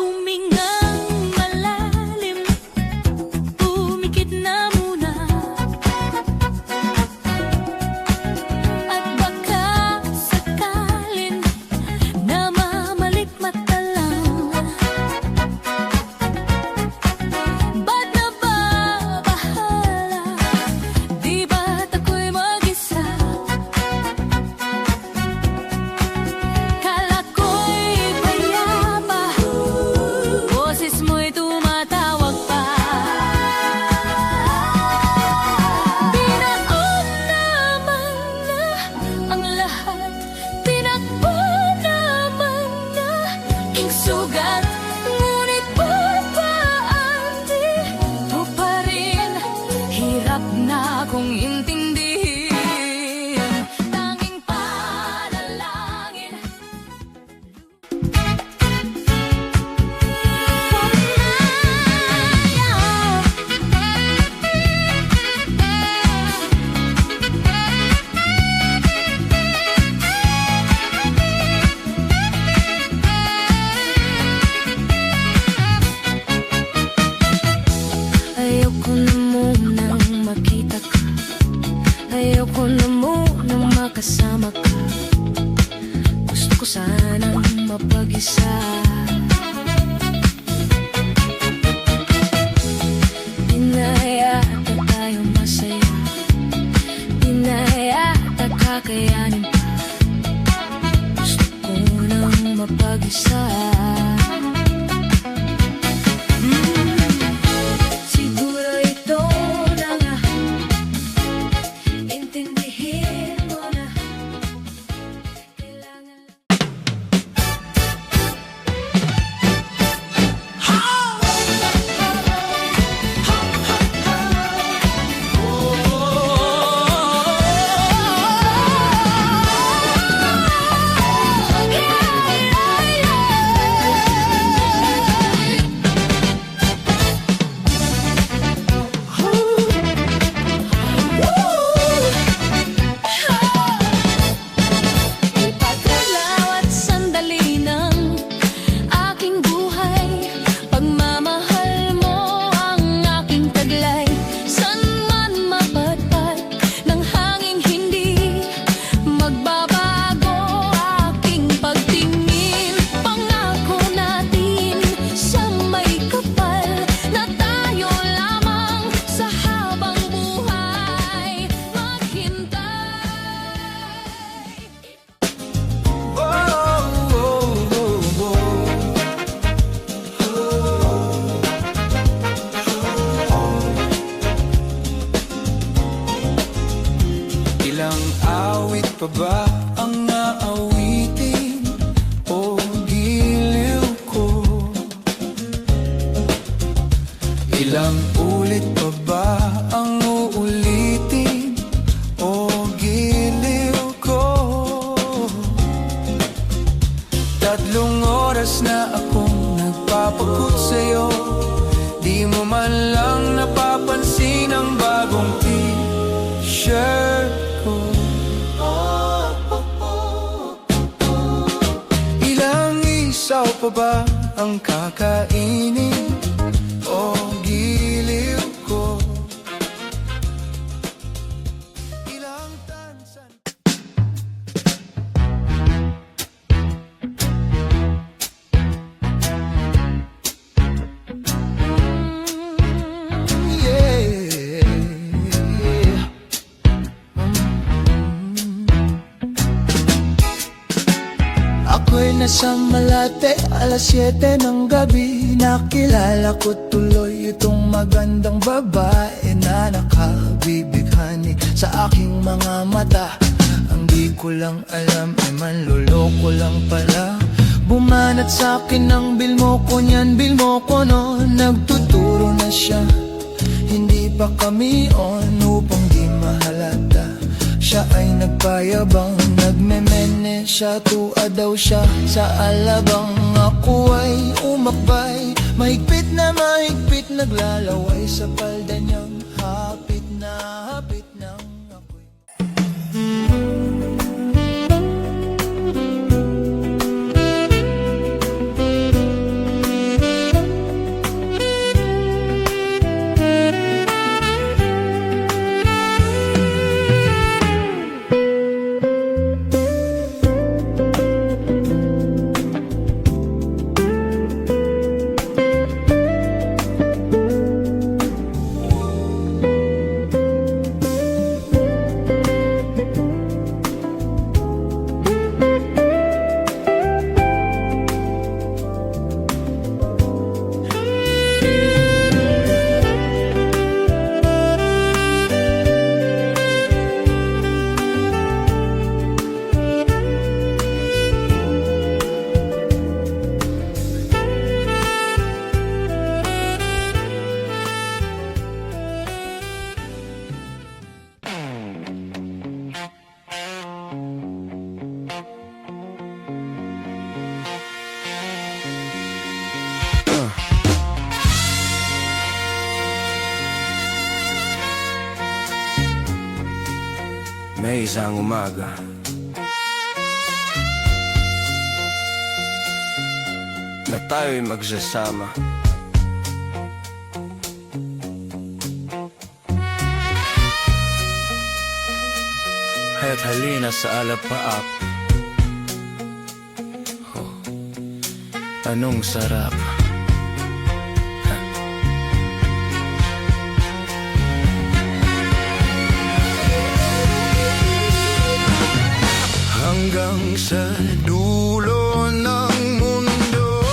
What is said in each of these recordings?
Humingang malalim, pumikit na muna, at baka sakalin na mamalikmata lang. Ba't nababahala? Di ba't ako'y mag-isa? Kala ko'y payapa, boses mo'y tumatawag pa. Binaon naman na ang lahat, tinakbo naman na king sugat. Ngunit parpaan di mo pa rin, hirap na akong intindihin. Tanging panalangin, ayoko na munang makita ka, ayoko na munang makasama ka. Gusto ko sanang mapag-isa. Di na yata tayo masaya, di na yata kakayanin pa. Gusto ko nang mapag-isa. Siguro ito na nga, intindihin mo na kailangan. Ipagdalaw at sandali ng aking buhay, pagmamahal mo ang aking taglay. San man mapadpad ng hanging hindi magbabago aking pagtingin. Pangako natin sa may kapal na tayo lamang sa habang buhay maghintay. Ilang awit pa ba ang naawitin o giliw ko? Ilang ulit pa ba ang uulitin o giliw ko? 3 oras na akong nagpapagut sa'yo, di mo man lang napapansin ang bagong t-shirt ko. Ilang isaw pa ba ang kakainin o giliw ko? Ilang tansan. Ako'y nasa Malate, alas 7 ng gabi. Nakilala ko tuloy itong magandang babae na nakabibighani sa aking mga mata. Ang di ko lang alam ay manloloko lang pala. Bumanat sa'kin ang bil mo ko niyan, bil mo ko no. Nagtuturo na siya, hindi pa kami on upang di mahalata. Siya ay nagpayabang, nagmemene siya, tua daw siya sa alabang. Ako ay umakbay, mahigpit na mahigpit, naglalaway sa palda niyang hapit na hapit nang ako'y May isang umaga, na tayo'y magsasama. Kaya't halina sa alapaap. Oh, anong sarap. Hanggang sa dulo ng mundo,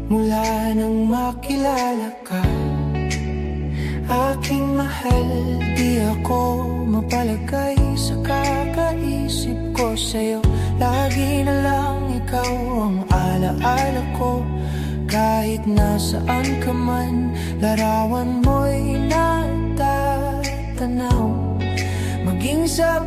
mula nang makilala ka, aking mahal, di ako mapalagay sa kakaisip ko sa'yo. Lagi na lang ikaw ang alaala ko. Kahit nasaan ka man, larawan mo'y natatanaw. Maging sa